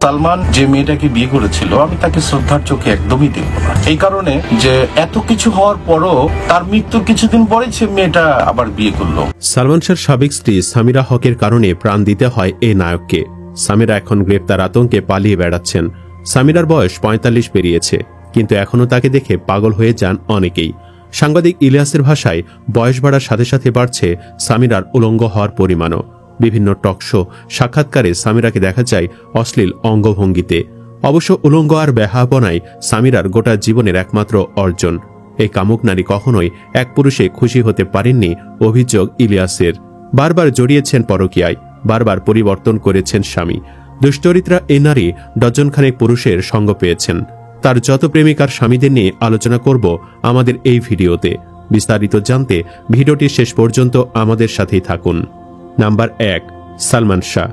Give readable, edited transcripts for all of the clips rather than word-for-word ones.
সালমান যে মেয়েটাকে বিয়ে করেছিল আমি তাকে শ্রদ্ধার চোখে একদমই দেখব না, এই কারণে যে এত কিছু হওয়ার পরও তার মৃত্যুর কিছুদিন পরে সে মেয়েটা আবার বিয়ে করলো। সালমান শাহর সাবেক স্ত্রী সামিরা হকের কারণে প্রাণ দিতে হয় এই নায়ককে। সামিরা এখন গ্রেপ্তার আতঙ্কে পালিয়ে বেড়াচ্ছেন। সামিরার বয়স ৪৫ পেরিয়েছে, কিন্তু এখনও তাকে দেখে পাগল হয়ে যান অনেকেই। সাংবাদিক ইলিয়াসের ভাষায় বয়স বাড়ার সাথে সাথে বাড়ছে সামিরার উলঙ্গ হওয়ার পরিমাণও। বিভিন্ন টকশো সাক্ষাৎকারে সামিরাকে দেখা যায় অশ্লীল অঙ্গভঙ্গিতে। অবশ্য উলঙ্গ আর বেহাপনায় সামিরার গোটা জীবনের একমাত্র অর্জন। এই কামুক নারী কখনোই এক পুরুষে খুশি হতে পারেননি অভিযোগ ইলিয়াসের। বারবার জড়িয়েছেন পরকীয়ায়, বারবার পরিবর্তন করেছেন স্বামী। দুশ্চরিত্রা এই নারী ডজনখানেক পুরুষের সঙ্গ পেয়েছেন। তার যত প্রেমিকার স্বামীদের নিয়ে আলোচনা করব আমাদের এই ভিডিওতে। বিস্তারিত জানতে ভিডিওটি শেষ পর্যন্ত আমাদের সাথেই থাকুন। নাম্বার 1, সালমান শাহ।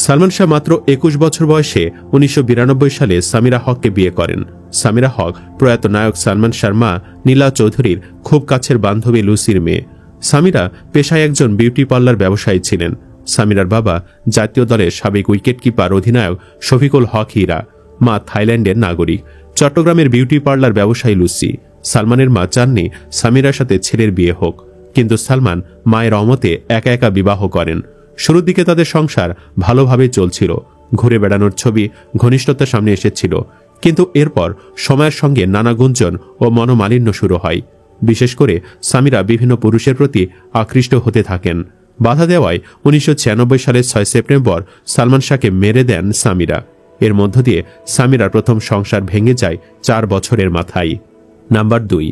সালমান শাহ মাত্র 21 বছর বয়সে 1992 সালে সামিরা হককে বিয়ে করেন। সামিরা হক প্রয়াত নায়ক সালমান শাহর মা নীলা চৌধুরীর খুব কাছের বান্ধবী লুসির মেয়ে। সামিরা পেশায় একজন বিউটি পার্লার ব্যবসায়ী ছিলেন। সামিরার বাবা জাতীয় দলের সাবেক উইকেটকিপার অধিনায়ক শফিকুল হক হীরা, মা থাইল্যান্ডের নাগরিক। চট্টগ্রামের বিউটি পার্লার ব্যবসায়ী লুসি। সালমানের মা চাননি সামিরার সাথে ছেলের বিয়ে হোক, কিন্তু সালমান মায়ের অমতে একা একা বিবাহ করেন। শুরুর দিকে তাদের সংসার ভালোভাবে চলছিল, ঘুরে বেড়ানোর ছবি, ঘনিষ্ঠতার সামনে এসেছিল। কিন্তু এরপর সময়ের সঙ্গে নানা গুঞ্জন ও মনোমালিন্য শুরু হয়। বিশেষ করে সামিরা বিভিন্ন পুরুষের প্রতি আকৃষ্ট হতে থাকেন। বাধা দেওয়ায় 1996 সালের 6 সেপ্টেম্বর সালমান শাহকে মেরে দেন সামিরা। এর মধ্য দিয়ে সামিরার প্রথম সংসার ভেঙে যায় 4 বছরের মাথায়। নাম্বার 2,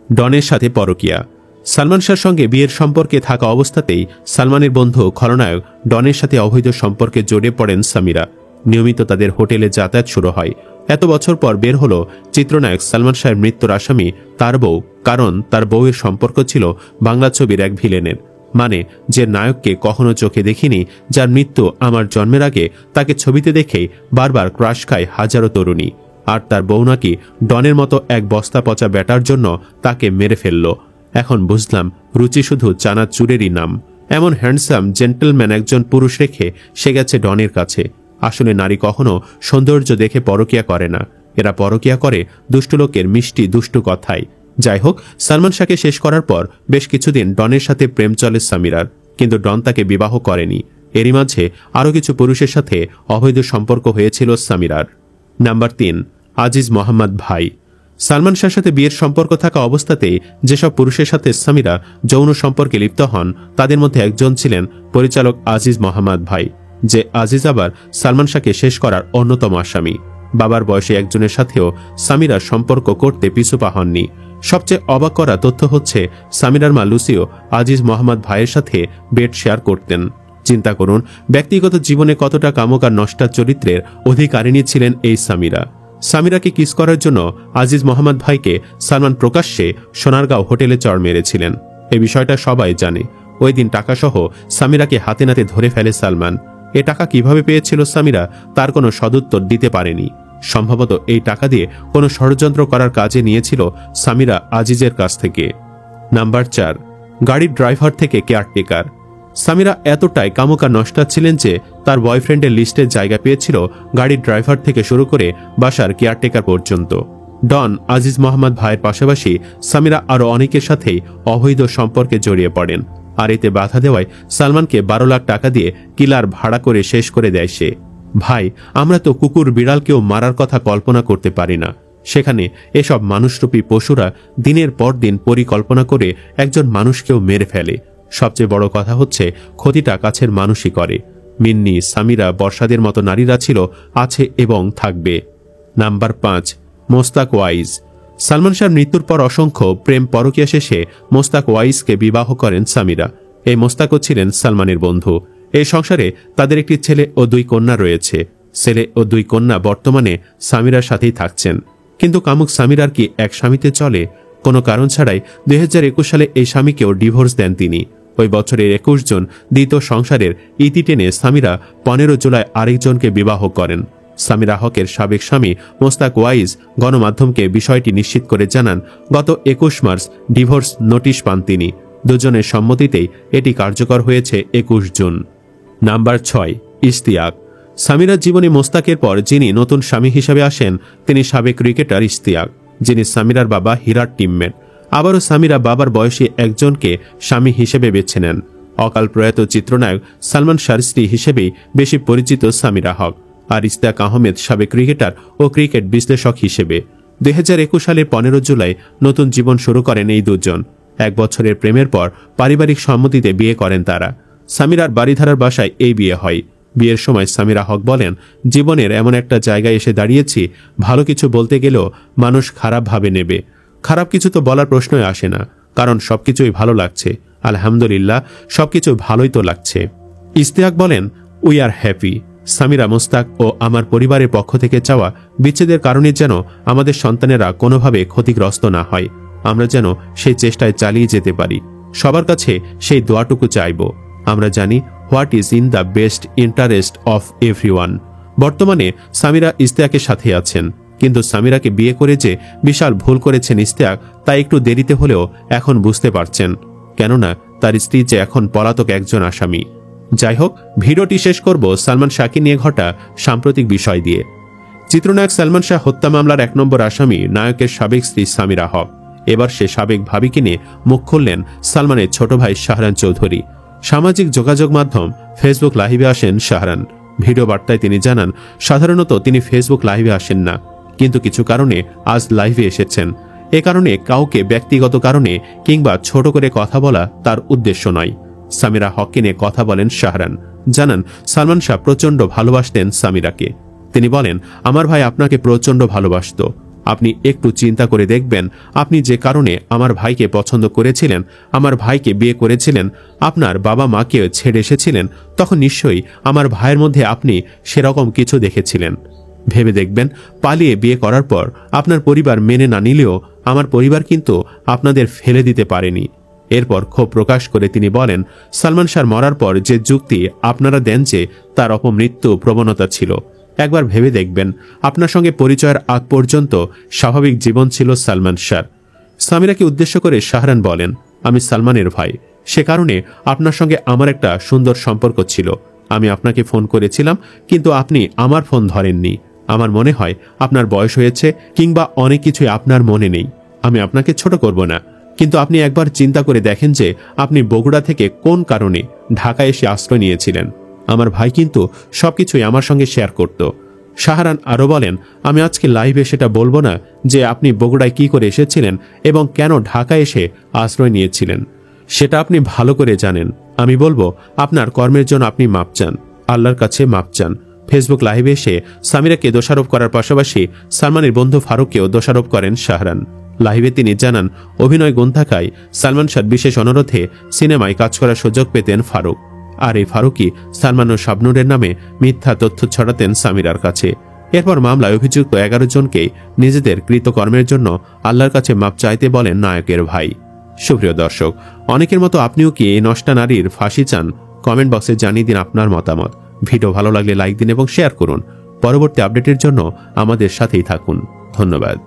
ডনের সাথে পরকীয়া। সালমান শাহর সঙ্গে বিয়ের সম্পর্কে থাকা অবস্থাতেই সালমানের বন্ধু খলনায়ক ডনের সাথে অবৈধ সম্পর্কে জড়িয়ে পড়েন সামিরা। নিয়মিত তাদের হোটেলে যাতায়াত শুরু হয়। এত বছর পর বের হল চিত্রনায়ক সালমান শাহের মৃত্যুর আসামি তার বউ, কারণ তার বউয়ের সম্পর্ক ছিল বাংলা ছবির এক ভিলেনের। মানে যে নায়ককে কখনো চোখে দেখিনি, যার মৃত্যু আমার জন্মের আগে, তাকে ছবিতে দেখেই বারবার ক্রাশ খায় হাজারো তরুণী। আর তার বউ নাকি ডনের মতো এক বস্তা পচা ব্যাটার জন্য তাকে মেরে ফেলল। এখন বুঝলাম রুচি শুধু চানাচুরেরই নাম। এমন হ্যান্ডসাম জেন্টলম্যান একজন পুরুষ রেখে সে গেছে ডনের কাছে। আসলে নারী কখনো সৌন্দর্য দেখে পরকীয়া করে না, এরা পরকীয়া করে দুষ্ট লোকের মিষ্টি দুষ্টু কথায়। যাই হোক, সালমান শাহকে শেষ করার পর বেশ কিছুদিন ডনের সাথে প্রেম চলে সামিরার, কিন্তু ডন তাকে বিবাহ করেনি। এরই মাঝে আরও কিছু পুরুষের সাথে অবৈধ সম্পর্ক হয়েছিল সামিরার। নাম্বার 3, আজিজ মোহাম্মদ ভাই। সালমান শাহর সাথে বিয়ের সম্পর্ক থাকা অবস্থাতেই যেসব পুরুষের সাথে সামিরা যৌন সম্পর্কে লিপ্ত হন, তাদের মধ্যে একজন ছিলেন পরিচালক আজিজ মোহাম্মদ ভাই, যে আজিজ আবার সালমান শাহকে শেষ করার অন্যতম আসামি। বাবার বয়সে একজনের সাথেও সামিরা সম্পর্ক করতে পিছুপা হননি। সবচেয়ে অবাক করা তথ্য হচ্ছে সামিরার মা লুসিও আজিজ মোহাম্মদ ভাইয়ের সাথে বেড শেয়ার করতেন। চিন্তা করুন ব্যক্তিগত জীবনে কতটা কামক আর নষ্টার চরিত্রের অধিকারিণী ছিলেন এই সামিরা। সামিরাকে কিস করার জন্য আজিজ মোহাম্মদ ভাইকে সালমান প্রকাশ্যে সোনারগাঁও হোটেলে চড় মেরেছিলেন। এই বিষয়টা সবাই জানে। ওই দিন টাকাসহ সামিরাকে হাতে নাতে ধরে ফেলে সালমান। এ টাকা কিভাবে পেয়েছিল সামিরা, তার কোনো সদুত্তর দিতে পারেনি। সম্ভবত এই টাকা দিয়ে কোনো ষড়যন্ত্র করার কাজে নিয়েছিল সামিরা আজিজের কাছ থেকে। নাম্বার 4, গাড়ির ড্রাইভার থেকে কেয়ারটেকার। সামিরা এতটাই কামুকা নষ্টা ছিলেন যে তার বয়ফ্রেন্ডের লিস্টে জায়গা পেয়েছিল গাড়ির ড্রাইভার থেকে শুরু করে বাসার কেয়ারটেকার পর্যন্ত। ডন আজিজ মোহাম্মদ ভাইয়ের পাশাপাশি সামিরা আরও অনেকের সাথেই অবৈধ সম্পর্কে জড়িয়ে পড়েন। আর এতে বাধা দেওয়ায় সালমানকে 12 লাখ টাকা দিয়ে কিলার ভাড়া করে শেষ করে দেয় সে। ভাই, আমরা তো কুকুর বিড়ালকেও মারার কথা কল্পনা করতে পারি না, সেখানে এসব মানুষরূপী পশুরা দিনের পর দিন পরিকল্পনা করে একজন মানুষকেও মেরে ফেলে। সবচেয়ে বড় কথা হচ্ছে ক্ষতিটা কাছের মানুষই করে। মিন্নি, সামিরা, বর্ষাদের মতো নারীরা ছিল, আছে এবং থাকবে। Number 5, Mostak wise. সালমান শাহর মৃত্যুর পর অসংখ্য প্রেম পরকীয়া শেষে মোস্তাক ওয়াইজকে বিবাহ করেন সামিরা। এই মোস্তাকও ছিলেন সালমানের বন্ধু। এই সংসারে তাদের একটি ছেলে ও 2 কন্যা রয়েছে। ছেলে ও 2 কন্যা বর্তমানে সামিরার সাথেই থাকছেন। কিন্তু কামুক সামিরার কি এক স্বামীতে চলে? কোনো কারণ ছাড়াই 2021 সালে এই স্বামীকেও ডিভোর্স দেন তিনি। ওই বছরের 21 জন দ্বিতীয় সংসারের ইতি টেনে সামিরা 15 জুলাই আরেকজনকে বিবাহ করেন। সামিরা হকের সাবেক স্বামী মোস্তাক ওয়াইজ গণমাধ্যমকে বিষয়টি নিশ্চিত করে জানান, গত 21 মার্চ ডিভোর্স নোটিশ পান তিনি। দুজনের সম্মতিতেই এটি কার্যকর হয়েছে 21 জুন। নাম্বার 6, ইশতিয়াক। সামিরার জীবনে মোস্তাকের পর যিনি নতুন স্বামী হিসেবে আসেন তিনি সাবেক ক্রিকেটার ইশতিয়াক, যিনি সামিরার বাবা হীরার টিমমেট। আবারও সামিরা বাবার বয়সী একজনকে স্বামী হিসেবে বেছে নেন। অকাল প্রয়াত চিত্রনায়ক সালমান শাহর স্ত্রী হিসেবেই বেশি পরিচিত সামিরা হক, আর ইশতিয়াক আহমেদ সাবেক ক্রিকেটার ও ক্রিকেট বিশ্লেষক হিসেবে। 2021 সালের 15 জুলাই নতুন জীবন শুরু করেন এই দুজন। 1 বছরের প্রেমের পর পারিবারিক সম্মতিতে বিয়ে করেন তারা। সামিরার বাড়িধারার বাসায় এই বিয়ে হয়। বিয়ের সময় সামিরা হক বলেন, জীবনের এমন একটা জায়গায় এসে দাঁড়িয়েছি, ভালো কিছু বলতে গেলেও মানুষ খারাপ ভাবে নেবে। খারাপ কিছু তো বলার প্রশ্নই আসে না, কারণ সবকিছুই ভালো লাগছে। আলহামদুলিল্লাহ, সবকিছু ভালোই তো লাগছে। ইশতিয়াক বলেন, we are happy. Samira, Mostaq ও আমার পরিবারের পক্ষ থেকে চাওয়া বিচ্ছেদের কারণে যেন আমাদের সন্তানেরা কোনোভাবে ক্ষতিগ্রস্ত না হয়, আমরা যেন সেই চেষ্টায় চালিয়ে যেতে পারি। সবার কাছে সেই দোয়াটুকু চাইব। আমরা জানি what is in the best interest of everyone. বর্তমানে সামিরা ইশতিয়াকের সাথে আছেন, কিন্তু সামিরাকে বিয়ে করে যে বিশাল ভুল করেছেন ইশতিয়াক, তা একটু দেরিতে হলেও এখন বুঝতে পারছেন, কেননা তার স্ত্রী যে এখন পলাতক একজন আসামি। যাই হোক, ভিডিওটি শেষ করব সালমান শাহকে নিয়ে ঘটা সাম্প্রতিক বিষয় দিয়ে। চিত্রনায়ক সালমান শাহ হত্যা মামলার 1 নম্বর আসামি নায়কের সাবেক স্ত্রী সামিরা হক। এবার সে সাবেক ভাবিকে নিয়ে মুখ খুললেন সালমানের ছোট ভাই শাহরান চৌধুরী। সামাজিক যোগাযোগ মাধ্যম ফেসবুক লাইভে আসেন শাহরান। ভিডিও বার্তায় তিনি জানান, সাধারণত তিনি ফেসবুক লাইভে আসেন না, কিন্তু কিছু কারণে আজ লাইভে এসেছেন। এ কারণে কাউকে ব্যক্তিগত কারণে কিংবা ছোট করে কথা বলা তার উদ্দেশ্য নয়। সামিরা হককে নিয়ে কথা বলেন শাহরান। জানান, সালমান শাহ প্রচণ্ড ভালোবাসতেন সামিরাকে। তিনি বলেন, আমার ভাই আপনাকে প্রচণ্ড ভালোবাসত। আপনি একটু চিন্তা করে দেখবেন, আপনি যে কারণে আমার ভাইকে পছন্দ করেছিলেন, আমার ভাইকে বিয়ে করেছিলেন, আপনার বাবা মাকে ছেড়ে এসেছিলেন, তখন নিশ্চয়ই আমার ভাইয়ের মধ্যে আপনি সেরকম কিছু দেখেছিলেন। ভেবে দেখবেন, পালিয়ে বিয়ে করার পর আপনার পরিবার মেনে না নিলেও আমার পরিবার কিন্তু আপনাদের ফেলে দিতে পারেনি। এরপর ক্ষোভ প্রকাশ করে তিনি বলেন, সালমান শাহ মরার পর যে যুক্তি আপনারা দেন যে তার অপমৃত্যু প্রবণতা ছিল, একবার ভেবে দেখবেন, আপনার সঙ্গে পরিচয়ের আগ পর্যন্ত স্বাভাবিক জীবন ছিল সালমান শাহ। সামিরাকে উদ্দেশ্য করে শাহরান বলেন, আমি সালমানের ভাই, সে কারণে আপনার সঙ্গে আমার একটা সুন্দর সম্পর্ক ছিল। আমি আপনাকে ফোন করেছিলাম, কিন্তু আপনি আমার ফোন ধরেননি। আমার মনে হয় আপনার বয়স হয়েছে কিংবা অনেক কিছুই আপনার মনে নেই। আমি আপনাকে ছোট করব না, কিন্তু আপনি একবার চিন্তা করে দেখেন যে আপনি বগুড়া থেকে কোন কারণে ঢাকায় এসে আশ্রয় নিয়েছিলেন। আমার ভাই কিন্তু সবকিছুই আমার সঙ্গে শেয়ার করত। শাহরান আরও বলেন, আমি আজকে লাইভে সেটা বলবো না যে আপনি বগুড়ায় কি করে এসেছিলেন এবং কেন ঢাকায় এসে আশ্রয় নিয়েছিলেন, সেটা আপনি ভালো করে জানেন। আমি বলবো, আপনার কর্মের জন্য আপনি মাপ চান, আল্লাহর কাছে মাপ চান। ফেসবুক লাইভে এসে সামিরাকে দোষারোপ করার পাশাপাশি সালমানের বন্ধু ফারুককেও দোষারোপ করেন শাহরান। লাইভে তিনি জানান, অভিনয় গুণ থাকায় সালমান শাহর বিশেষ অনুরোধে সিনেমায় কাজ করার সুযোগ পেতেন ফারুক। আর এই ফারুকই সালমান ও শাবনূরের নামে মিথ্যা তথ্য ছড়াতেন সামিরার কাছে। এরপর মামলায় অভিযুক্ত 11 জনকেই নিজেদের কৃতকর্মের জন্য আল্লাহর কাছে মাপ চাইতে বলেন নায়কের ভাই। সুপ্রিয় দর্শক, অনেকের মতো আপনিও কি এই নষ্টা নারীর ফাঁসি চান? কমেন্ট বক্সে জানিয়ে দিন আপনার মতামত। ভিডিও ভালো লাগলে লাইক দিন এবং শেয়ার করুন। পরবর্তী আপডেটের জন্য আমাদের সাথেই থাকুন। ধন্যবাদ।